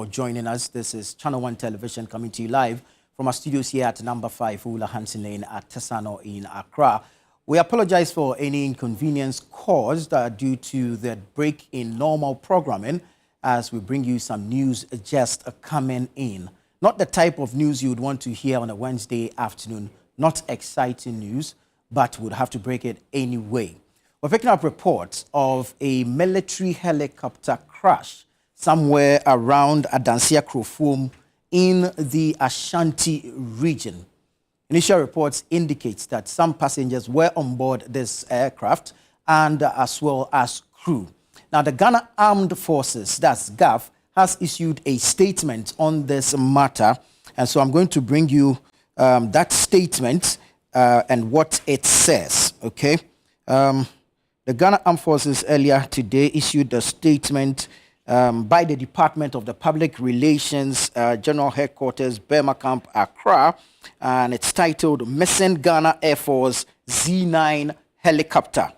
joining us. This is Channel One Television coming to you live from our studios here at number 5 Ula Hansen Lane at Tesano in Accra. We apologize for any inconvenience caused due to the break in normal programming as we bring you some news just coming in. Not the type of news you would want to hear on a Wednesday afternoon, not exciting news, but would have to break it anyway. We're picking up reports of a military helicopter crash somewhere around Adansia Krofum in the Ashanti region. Initial reports indicate that some passengers were on board this aircraft and as well as crew. Now, the Ghana Armed Forces, that's GAF, has issued a statement on this matter. And so I'm going to bring you that statement and what it says, okay? The Ghana Armed Forces earlier today issued a statement by the Department of the Public Relations General Headquarters, Burma Camp, Accra, and it's titled Missing Ghana Air Force Z9 Helicopter.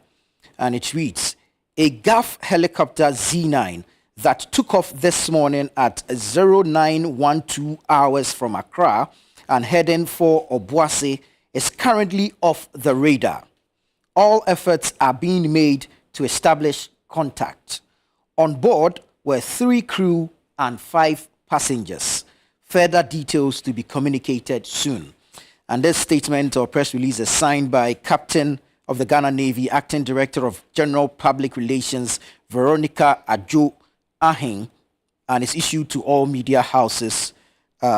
And it reads, a GAF helicopter Z9 that took off this morning at 0912 hours from Accra and heading for Obuasi is currently off the radar. All efforts are being made to establish contact. On board were 3 crew and 5 passengers. Further details to be communicated soon. And this statement or press release is signed by Captain of the Ghana Navy, Acting Director of General Public Relations, Veronica Adjo Ahin, and is issued to all media houses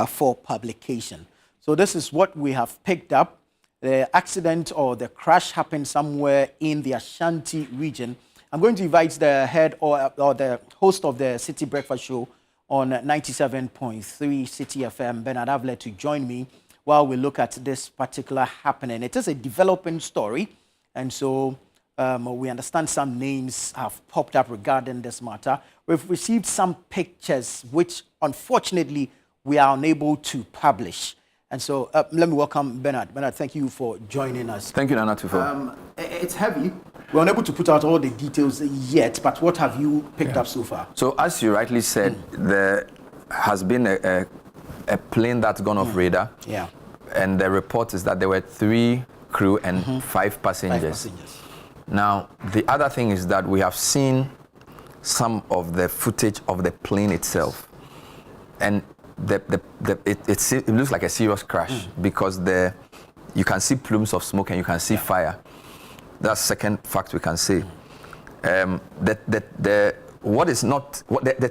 for publication. So this is what we have picked up. The accident or the crash happened somewhere in the Ashanti region. I'm going to invite the head or the host of the City Breakfast Show on 97.3 City FM, Bernard Avle, to join me while we look at this particular happening. It is a developing story, and so we understand some names have popped up regarding this matter. We've received some pictures which, unfortunately, we are unable to publish. And so let me welcome Bernard. Bernard, thank you for joining us. Thank you, Nana Tufo. It's heavy. We're unable to put out all the details yet, but what have you picked up so far? So as you rightly said, there has been a plane that's gone off radar. Yeah. And the report is that there were 3 crew and 5 passengers. Now, the other thing is that we have seen some of the footage of the plane itself. And it looks like a serious crash because you can see plumes of smoke and you can see fire. That's the second fact we can say. The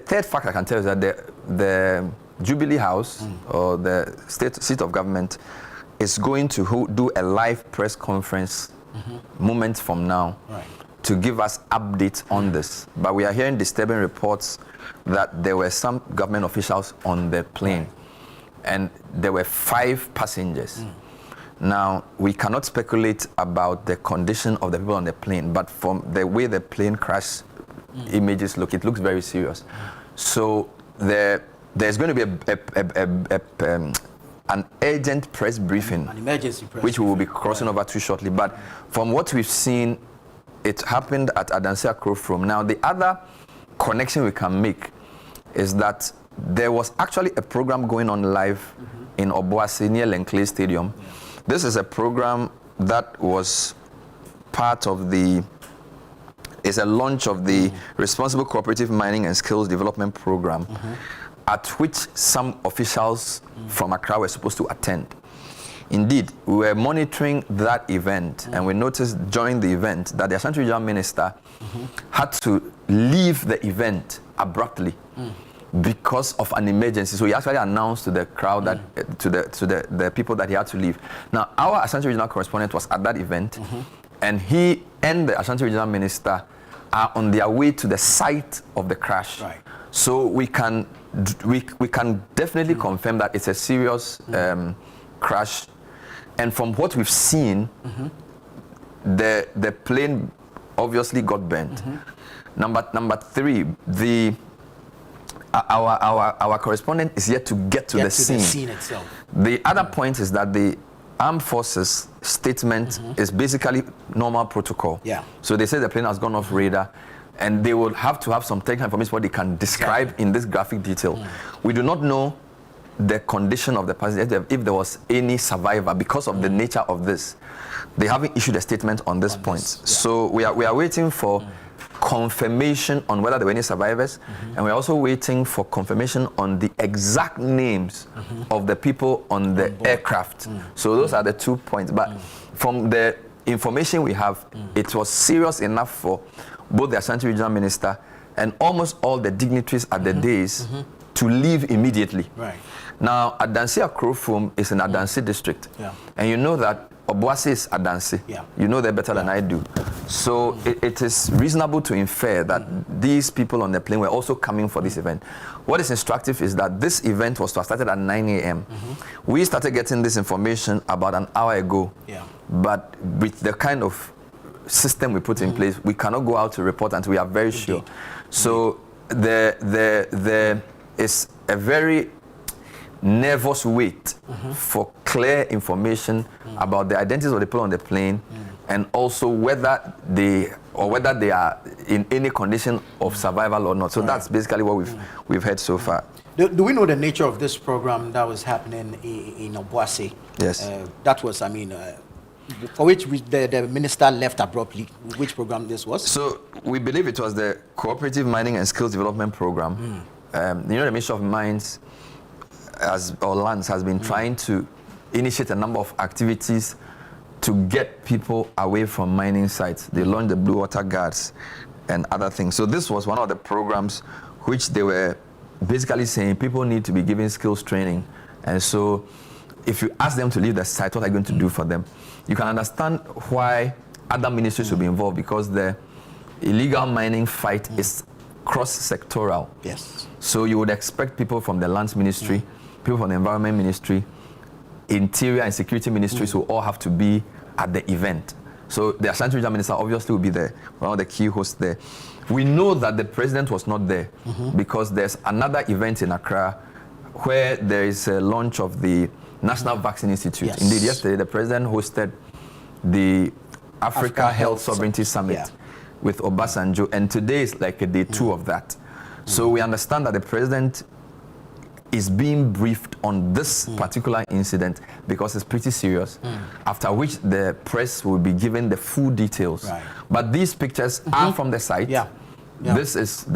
third fact I can tell is that the Jubilee House or the seat of government is going to do a live press conference moments from now to give us updates on this. But we are hearing disturbing reports that there were some government officials on the plane and there were 5 passengers. Now, we cannot speculate about the condition of the people on the plane, but from the way the plane crash images look, it looks very serious. So there's going to be an urgent press briefing, an emergency press which we will be crossing over to shortly. But from what we've seen, it happened at Adansia Krofum. Now, the other connection we can make is that there was actually a program going on live in Obuasi near Lenkley Stadium. This is a program that was part of is a launch of the Responsible Cooperative Mining and Skills Development Program, at which some officials from Accra were supposed to attend. Indeed, we were monitoring that event, and we noticed during the event that the Ashanti Regional Minister had to leave the event abruptly because of an emergency. So he actually announced to the crowd that to the people that he had to leave. Now, our Ashanti Regional correspondent was at that event, and he and the Ashanti Regional Minister are on their way to the site of the crash. So we can definitely confirm that it's a serious crash. And from what we've seen, the plane obviously got burnt. Number 3, our correspondent is yet to get to the scene itself. The other point is that the Armed Forces statement is basically normal protocol. So they say the plane has gone off radar. and they will have to have some technical information what they can describe in this graphic detail. We do not know the condition of the passenger, if there was any survivor because of the nature of this. They haven't issued a statement on this point. So we are waiting for confirmation on whether there were any survivors, and we're also waiting for confirmation on the exact names of the people on the aircraft. So those are the 2 points. But from the information we have, it was serious enough for both the Ashanti Regional Minister and almost all the dignitaries at the days to leave immediately. Right. Now, Adansi Akrofum is in Adansi district, and you know that Obuasi is Adansi. You know that better than I do. So it is reasonable to infer that these people on the plane were also coming for this event. What is instructive is that this event was to have started at 9 a.m. We started getting this information about an hour ago, but with the kind of system we put in place, we cannot go out to report until we are very sure. So there is a very nervous wait for clear information about the identities of the people on the plane, and also whether they are in any condition of survival or not. So that's basically what we've heard so far. Do we know the nature of this program that was happening in Obuasi? Yes. That was, for which the minister left abruptly. Which program this was? So we believe it was the Cooperative Mining and Skills Development Program. The Ministry of Mines or Lands has been trying to initiate a number of activities to get people away from mining sites. They launched the Blue Water Guards and other things. So this was one of the programs which they were basically saying people need to be given skills training. And so if you ask them to leave the site, what are you going to do for them? You can understand why other ministries will be involved, because the illegal mining fight is cross-sectoral. Yes. So you would expect people from the Lands Ministry, people from the Environment Ministry, Interior and Security Ministries will all have to be at the event. So the Ashanti Regional Minister obviously will be there, one of the key hosts there. We know that the president was not there because there's another event in Accra where there is a launch of the National Vaccine Institute. Yes. Indeed, yesterday the president hosted the Africa Health Sovereignty Summit with Obasanjo, and today is like a day 2 of that. So we understand that the president is being briefed on this particular incident because it's pretty serious, after which the press will be given the full details. Right. But these pictures are from the site. This is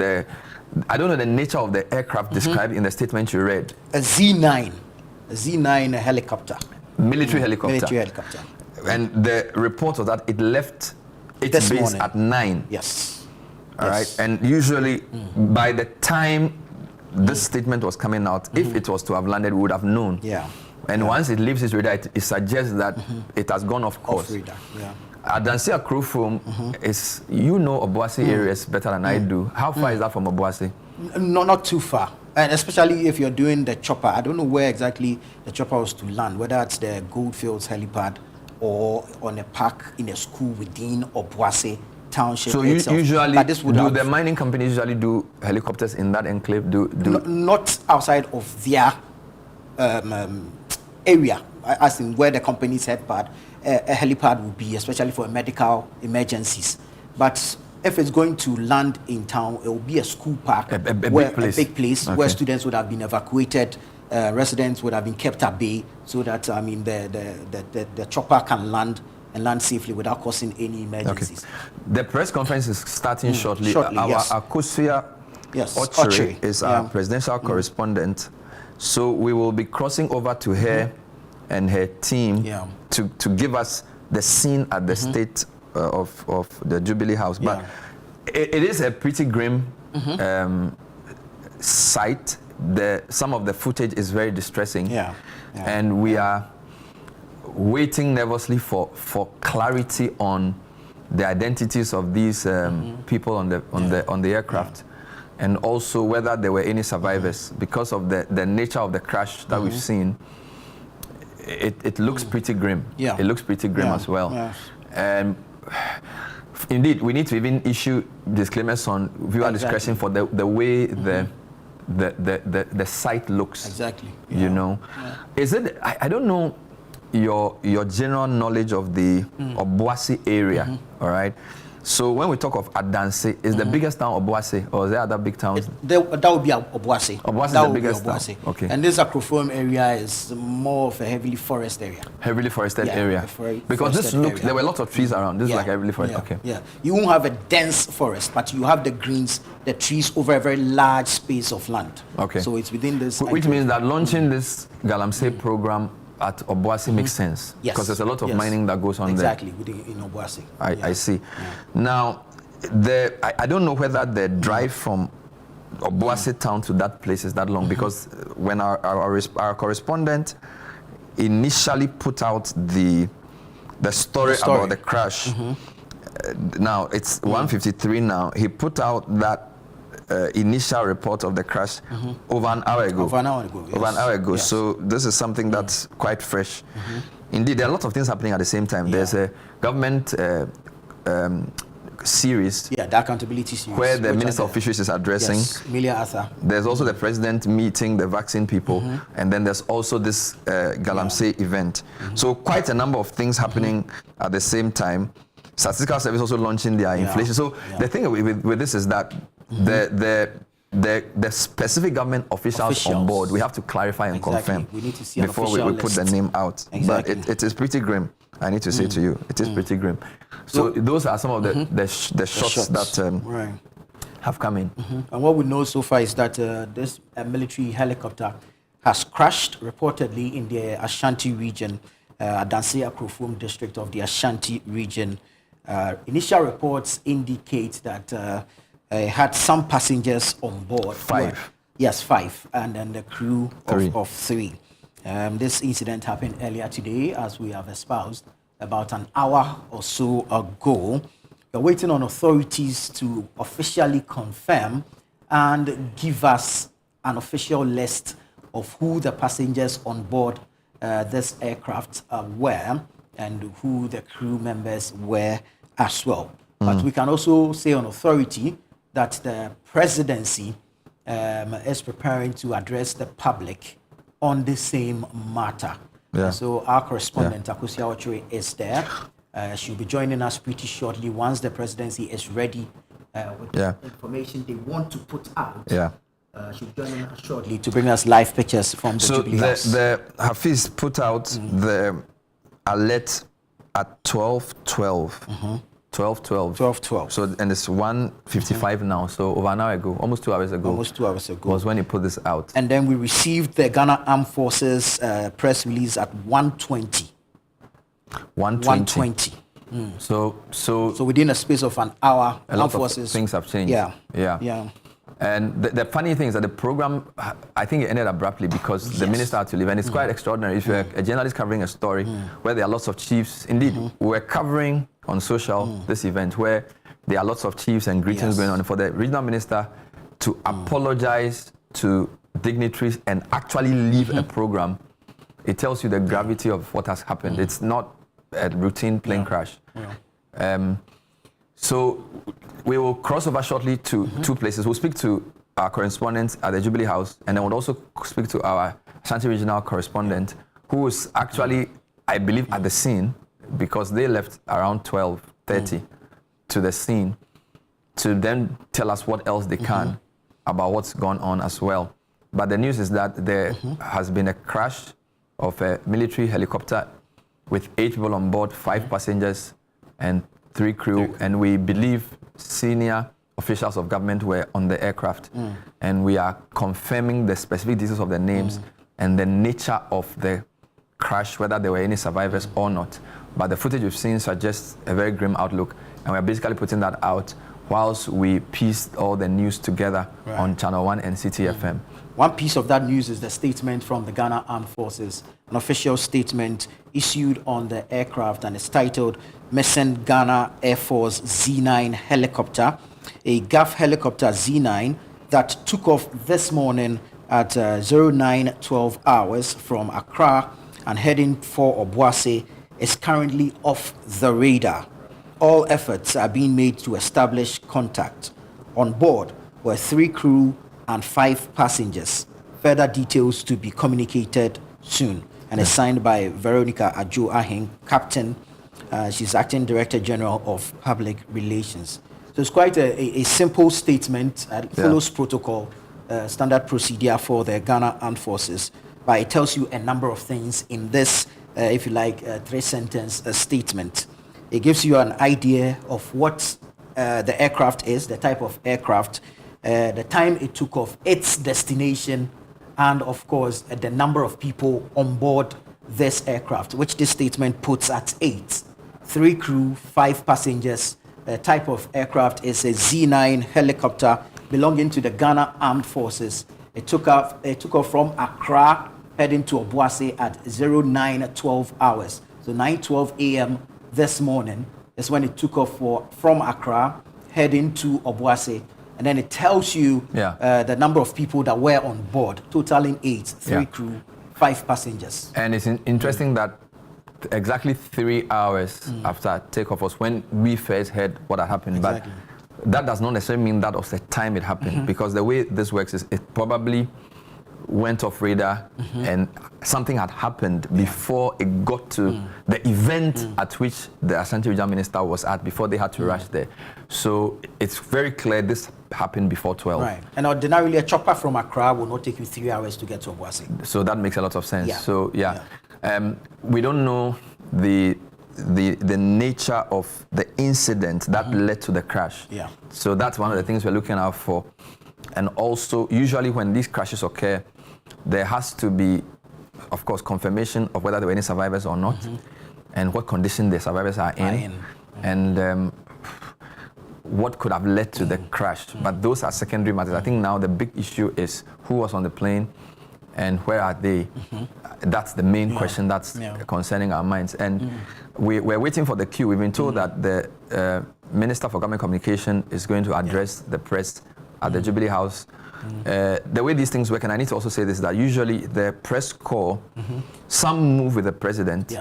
I don't know the nature of the aircraft described in the statement you read. A Z9 helicopter. Military helicopter. Military helicopter. And the report was that it left its This base morning. at 9. Yes. All right. And usually by the time this statement was coming out, if it was to have landed, we would have known. And once it leaves its radar, it suggests that it has gone off course. Off radar. Adansi Akrofum is, Obuasi areas better than I do. How far is that from Obuasi? No, not too far. And especially if you're doing the chopper, I don't know where exactly the chopper was to land, whether it's the Goldfields helipad or on a park in a school within Obuasi township. So itself. usually, do the mining companies usually do helicopters in that enclave? Not outside of their area, as in where the company's headpad, a helipad would be, especially for medical emergencies. But if it's going to land in town, it will be a school park, a big place where students would have been evacuated, residents would have been kept at bay, so that the chopper can land safely without causing any emergencies. The press conference is starting shortly. Our Akosua Ochre is our presidential correspondent, so we will be crossing over to her and her team to give us the scene at the state of the Jubilee House. But it is a pretty grim sight. Some of the footage is very distressing, and we are waiting nervously for clarity on the identities of these people on the aircraft, and also whether there were any survivors. Because of the nature of the crash that we've seen, it looks pretty grim. It looks pretty grim as well. And indeed, we need to even issue disclaimers on viewer discretion for the way the site looks. You know, is it? I don't know your general knowledge of the Obuasi area. All right, So when we talk of Adanse, is the biggest town Obuasi, or is there other big towns? That would be Obuasi. Obuasi is That the would be biggest town. Obuasi. Okay. And this Akrofom area is more of a heavily forest area. Heavily forested area. forested Because this looks, there were lots of trees around. This is like heavily forested. Yeah. Okay. Yeah. You won't have a dense forest, but you have the greens, the trees over a very large space of land. Okay. So it's within this. Which means that launching this Galamsey program at Obuasi makes sense. Yes. Because there's a lot of mining that goes on exactly, in Obuasi. I see. Now, I don't know whether the drive from Obuasi town to that place is that long, because when our correspondent initially put out the story about the crash, now it's 1:53 now, he put out that initial report of the crash over an hour ago. Over an hour ago, yes. Over an hour ago. Yes. So this is something that's quite fresh. Indeed, there are lots of things happening at the same time. There's a government series, the accountability series, where the Minister of Fisheries is addressing. Yes, Milia Arthur. There's also the president meeting the vaccine people, and then there's also this Galamsey event. So quite a number of things happening at the same time. Statistical Service also launching their inflation. So the thing with this is that the specific government officials on board, we have to clarify and confirm we need to see before we put the name out. Exactly. But it is pretty grim. I need to say to you, it is pretty grim. So those are some of the shots that have come in. And what we know so far is that this military helicopter has crashed reportedly in the Ashanti region, Adanse Akrofom district of the Ashanti region. Initial reports indicate that it had some passengers on board. 5. Yes, 5, and then the crew 3. of 3. This incident happened earlier today, as we have espoused, about an hour or so ago. We're waiting on authorities to officially confirm and give us an official list of who the passengers on board this aircraft were and who the crew members were as well. But we can also say on authority that the presidency is preparing to address the public on the same matter. So our correspondent, Akosia Ochre, is there. She'll be joining us pretty shortly once the presidency is ready with the information they want to put out. She'll be joining us shortly to bring us live pictures from the Jubilee House. The Hafiz put out the alert at 12:12. 12:12. So, and it's 1:55 now. So over an hour ago, almost 2 hours ago. Almost 2 hours ago was when he put this out. And then we received the Ghana Armed Forces press release at 1:20. 1:20. So within a space of an hour, a lot of things have changed. Yeah. And the funny thing is that the program, I think it ended abruptly because the minister had to leave. And it's quite extraordinary. If you're a journalist covering a story where there are lots of chiefs, indeed, we're covering on social this event where there are lots of chiefs and greetings going on. And for the regional minister to apologize to dignitaries and actually leave a program, it tells you the gravity of what has happened. It's not a routine plane crash. So we will cross over shortly to 2 places. We'll speak to our correspondent at the Jubilee House, and then we'll also speak to our Ashanti regional correspondent, who is actually, I believe, at the scene, because they left around 12:30 to the scene to then tell us what else they can about what's gone on as well. But the news is that there has been a crash of a military helicopter with 8 people on board, 5 passengers and 3 crew, and we believe senior officials of government were on the aircraft. And we are confirming the specific details of the names and the nature of the crash, whether there were any survivors or not. But the footage we've seen suggests a very grim outlook, and we're basically putting that out whilst we pieced all the news together on ChannelOne and CTFM. One piece of that news is the statement from the Ghana Armed Forces, an official statement issued on the aircraft, and it's titled Missing Ghana Air Force Z9 Helicopter, a GAF helicopter Z9 that took off this morning at 09:12 hours from Accra and heading for Obuasi, is currently off the radar. All efforts are being made to establish contact. On board were 3 crew and 5 passengers. Further details to be communicated soon. And it's signed by Veronica Ajo Ahing, captain, She's Acting Director General of Public Relations. So it's quite a simple statement. It follows protocol, standard procedure for the Ghana Armed Forces, but it tells you a number of things in this, if you like, three-sentence statement. It gives you an idea of what the aircraft is, the type of aircraft, the time it took off, its destination, and of course, the number of people on board this aircraft, which this statement puts at 8. 3 crew, 5 passengers. The type of aircraft is a Z9 helicopter belonging to the Ghana Armed Forces. It took off from Accra, heading to Obuasi at 09:12 hours. So 9:12 a.m. this morning is when it took off from Accra, heading to Obuasi. And then it tells you the number of people that were on board, totaling 8, 3 crew, 5 passengers. And it's interesting that exactly 3 hours after takeoff was when we first heard what had happened. Exactly. But that does not necessarily mean that was the time it happened, because the way this works is it probably went off radar and something had happened before it got to the event at which the Ashanti regional minister was at, before they had to rush there. So it's very clear this happened before 12. Right. And ordinarily a chopper from Accra will not take you 3 hours to get to Obuasi. So that makes a lot of sense. So we don't know the nature of the incident that led to the crash. So that's one of the things we're looking out for. And also, usually when these crashes occur, there has to be, of course, confirmation of whether there were any survivors or not, and what condition the survivors are in. And what could have led to the crash. But those are secondary matters. I think now the big issue is who was on the plane and where are they. That's the main question that's concerning our minds. And we're waiting for the queue. We've been told that the Minister for Government Communication is going to address the press at the Jubilee House. The way these things work, and I need to also say this, that usually the press corps, some move with the president.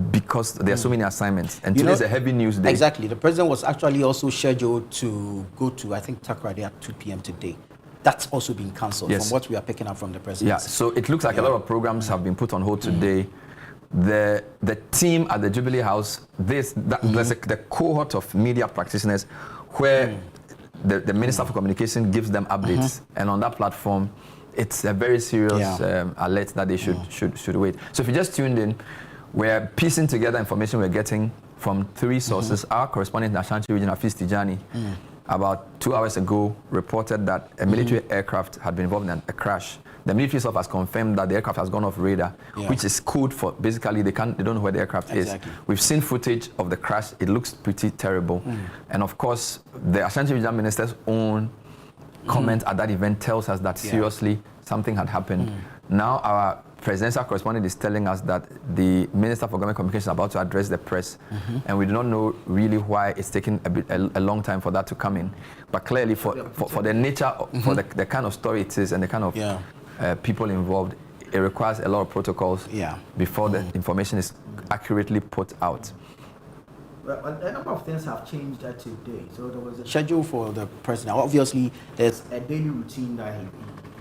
Because there are so many assignments, and today's a heavy news day. Exactly. The president was actually also scheduled to go to, I think, Takoradi at 2 p.m. today. That's also been cancelled from what we are picking up from the president. So it looks like a lot of programs have been put on hold today. The team at the Jubilee House, there's the cohort of media practitioners where the Minister for Communication gives them updates, and on that platform, it's a very serious alert that they should wait. So if you just tuned in, we're piecing together information we're getting from 3 sources. Our correspondent in the Ashanti region, Afis Tijani, about 2 hours ago, reported that a military aircraft had been involved in a crash. The military itself has confirmed that the aircraft has gone off radar, which is code for basically they don't know where the aircraft is. We've seen footage of the crash. It looks pretty terrible. And of course, the Ashanti regional minister's own comment at that event tells us that seriously something had happened. Now our presidential correspondent is telling us that the Minister for Government Communication is about to address the press, and we do not know really why it's taking a long time for that to come in. But clearly, for the nature, for the kind of story it is and the kind of people involved, it requires a lot of protocols before the information is accurately put out. Well, a number of things have changed today. So there was a schedule for the president. Obviously, there's a daily routine that he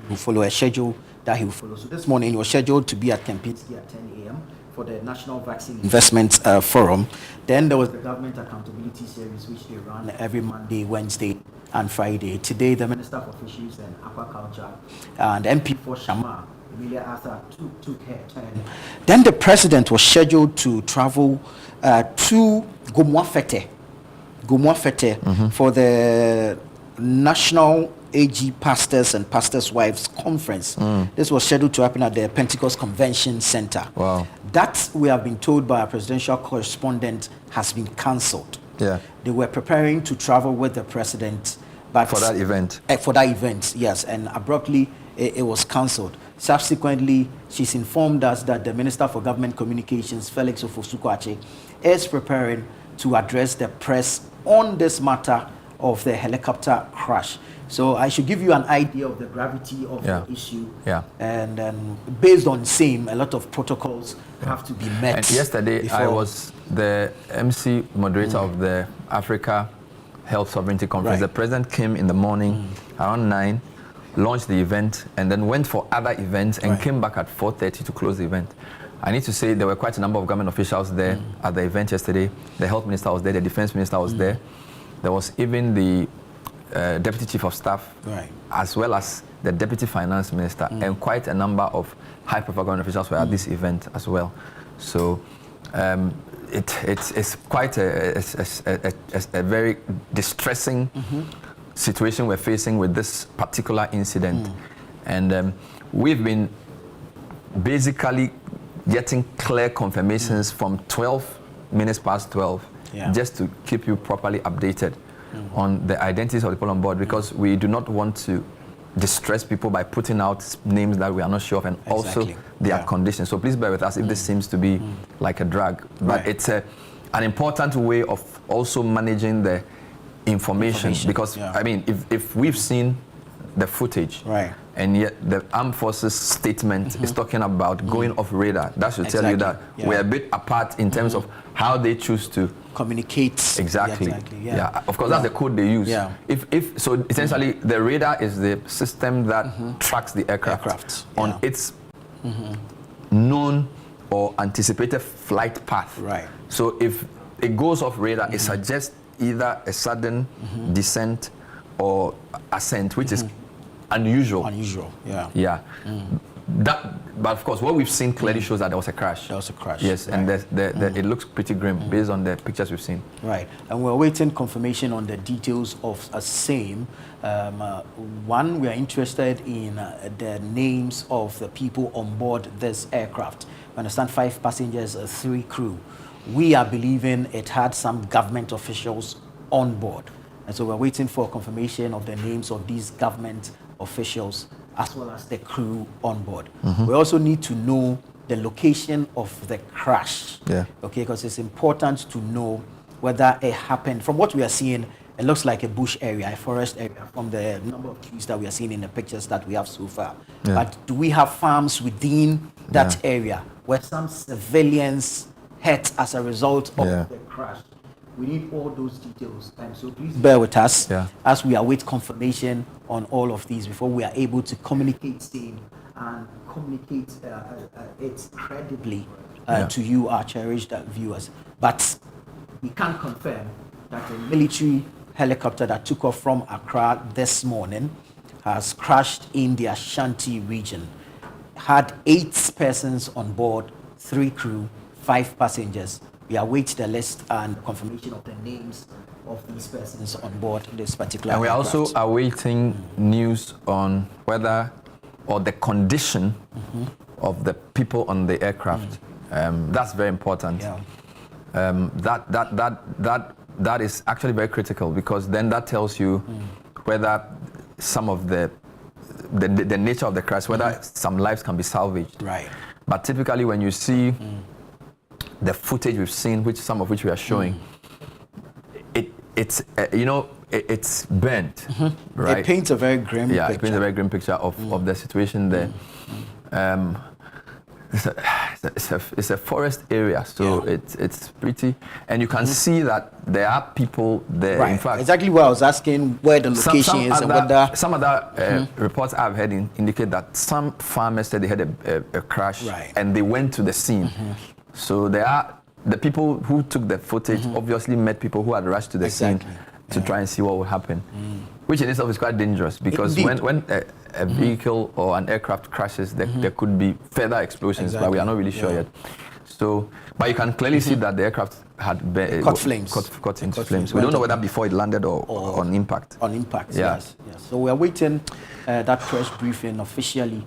will follow, a schedule that he will follow. So this morning he was scheduled to be at Kempinski at 10 a.m. for the National Vaccine Investment Forum. Then there was the Government Accountability Series, which they run every Monday, Wednesday, and Friday. Today, the Minister for Fisheries and Aquaculture and MP for Shama, Emilia Arthur, took her turn. Then the president was scheduled to travel to Gomwafete for the National AG Pastors and Pastors' Wives Conference. This was scheduled to happen at the Pentecost Convention Center. Wow. That, we have been told by our presidential correspondent, has been cancelled. They were preparing to travel with the president, but for that event. For that event, yes, and abruptly it was cancelled. Subsequently, she's informed us that the Minister for Government Communications, Felix Ofosu-Kwakye, is preparing to address the press on this matter of the helicopter crash. So I should give you an idea of the gravity of the issue. And based on same, a lot of protocols have to be met. And yesterday, I was the MC moderator of the Africa Health Sovereignty Conference. The president came in the morning around 9, launched the event, and then went for other events and came back at 4:30 to close the event. I need to say there were quite a number of government officials there at the event yesterday. The health minister was there, the defense minister was there. There was even the deputy chief of staff, as well as the deputy finance minister, and quite a number of high-profile government officials were at this event as well. So it's quite a very distressing situation we're facing with this particular incident. And we've been basically getting clear confirmations from 12 minutes past 12, just to keep you properly updated on the identities of the people on board, because we do not want to distress people by putting out names that we are not sure of, and also their conditions. So please bear with us if this seems to be like a drag, but it's an important way of also managing the information. Because I mean, if we've seen the footage, and yet the armed forces statement is talking about going off radar, that should tell you that we're a bit apart in terms of how they choose to communicate. Of course, that's the code they use. If so, essentially the radar is the system that tracks the aircraft on its known or anticipated flight path. So if it goes off radar, it suggests either a sudden descent or ascent, which is unusual. But of course, what we've seen clearly shows that there was a crash. Yes, and it looks pretty grim based on the pictures we've seen. And we're waiting confirmation on the details of a same. One, we are interested in the names of the people on board this aircraft. We understand 5 passengers, 3 crew. We are believing it had some government officials on board. And so we're waiting for confirmation of the names of these government officials as well as the crew on board. We also need to know the location of the crash. Because it's important to know whether it happened. From what we are seeing, it looks like a bush area, a forest area, from the number of trees that we are seeing in the pictures that we have so far. But do we have farms within that area where some civilians hurt as a result of the crash? We need all those details, and so please bear with us as we await confirmation on all of these before we are able to communicate same and communicate it credibly to you, our cherished viewers. But we can confirm that a military helicopter that took off from Accra this morning has crashed in the Ashanti region. Had 8 persons on board, 3 crew, 5 passengers. We await the list and confirmation of the names of these persons on board this particular aircraft. And we're also awaiting news on whether or the condition of the people on the aircraft. That's very important. That is actually very critical, because then that tells you whether some of the nature of the crash, whether some lives can be salvaged. But typically when you see the footage we've seen, some of which we are showing, it's it's burnt, right? It paints a very grim picture. It paints a very grim picture of the situation there. It's a forest area, so it's pretty, and you can see that there are people there. In fact, exactly what I was asking, where the location is, and whether some other reports I've heard indicate that some farmers said they had a crash and they went to the scene. So there are the people who took the footage obviously met people who had rushed to the scene to try and see what would happen, which in itself is quite dangerous, because when a vehicle or an aircraft crashes, there could be further explosions, but we are not really sure yet. So, but you can clearly see that the aircraft had caught into flames. We don't know whether before it landed or on impact. On impact, yes. So we are waiting that press briefing officially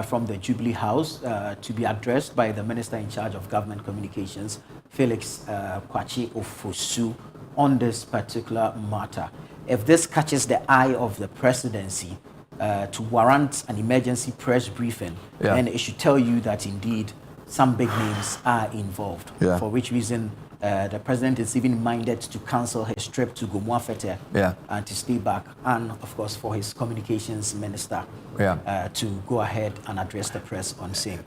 from the Jubilee House to be addressed by the Minister in charge of Government Communications, Felix Kwachi Ofosu, on this particular matter. If this catches the eye of the presidency to warrant an emergency press briefing, then it should tell you that indeed some big names are involved, for which reason the president is even minded to cancel his trip to Gomwafete and to stay back, and of course for his communications minister to go ahead and address the press on same.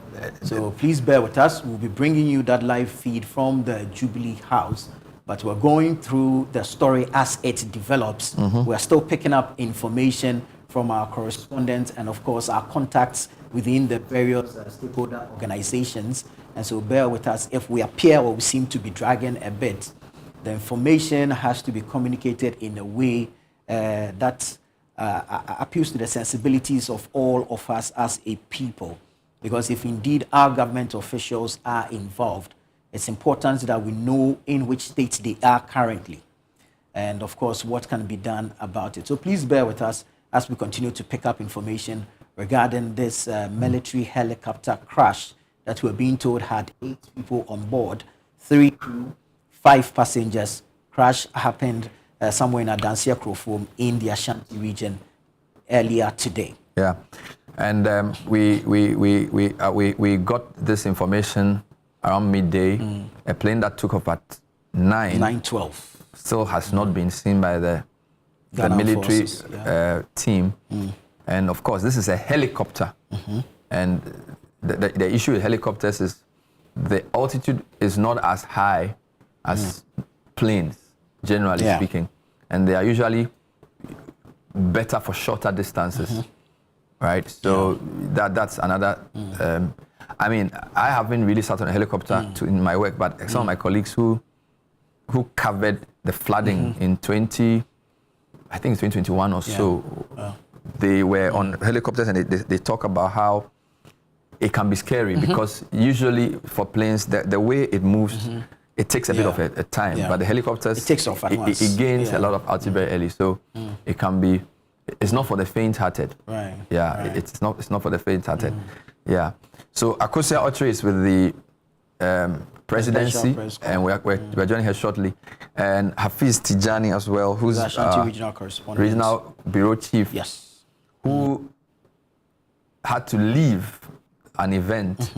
So please bear with us. We'll be bringing you that live feed from the Jubilee House, but we're going through the story as it develops. We're still picking up information from our correspondents and of course our contacts within the various stakeholder organizations And so bear with us if we appear or we seem to be dragging a bit. The information has to be communicated in a way that appeals to the sensibilities of all of us as a people. Because if indeed our government officials are involved, it's important that we know in which state they are currently. And of course, what can be done about it. So please bear with us as we continue to pick up information regarding this military helicopter crash that we're being told had 8 people on board, 3 crew, 5 passengers. Crash happened somewhere in Adansia Krofom in the Ashanti region earlier today. Yeah, and we got this information around midday. A plane that took off at 9:12 still has not been seen by the military forces, team. And of course, this is a helicopter. And the issue with helicopters is the altitude is not as high as planes, generally speaking. And they are usually better for shorter distances, right? So that's another... I mean, I haven't really sat on a helicopter in my work, but some of my colleagues who covered the flooding in 2021 or so, they were on helicopters, and they talk about how it can be scary because usually for planes, the way it moves, it takes a bit of a time, but the helicopters, it takes off at once. It gains a lot of altitude very early, so it can be. It's not for the faint-hearted. Right. Yeah, right. It's not for the faint-hearted. Yeah. So Akosia Otre is with the presidency, and we're joining her shortly, and Hafiz Tijani as well, who's Ashanti regional correspondent, regional bureau chief. Yes. Who had to leave an event.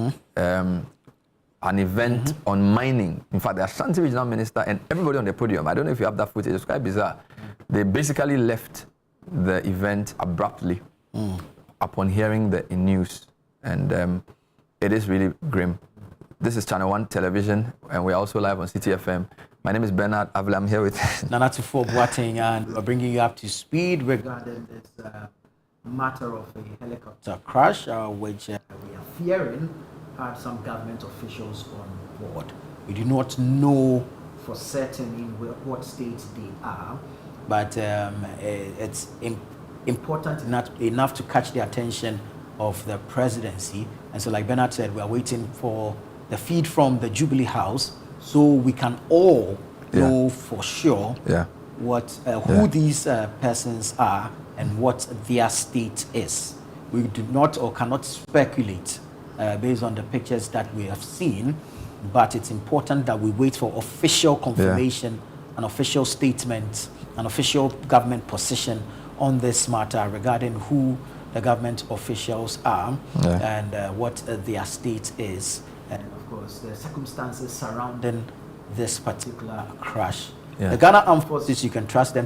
On mining. In fact, the Ashanti regional minister and everybody on the podium, I don't know if you have that footage, it's quite bizarre. They basically left the event abruptly upon hearing the news. And it is really grim. This is ChannelOne Television, and we're also live on CTFM. My name is Bernard Avila. I'm here with Nana Tufo Boateng, and we're bringing you up to speed regarding this matter of a helicopter crash, which we are fearing had some government officials on board. We do not know for certain in what state they are, but it's important enough to catch the attention of the presidency. And so, like Bernard said, we are waiting for the feed from the Jubilee House so we can all know for sure what who these persons are and what their state is. We do not or cannot speculate based on the pictures that we have seen, but it's important that we wait for official confirmation, an official statement, an official government position on this matter regarding who the government officials are and what their state is, and of course the circumstances surrounding this particular crash. The Ghana Armed Forces, you can trust them to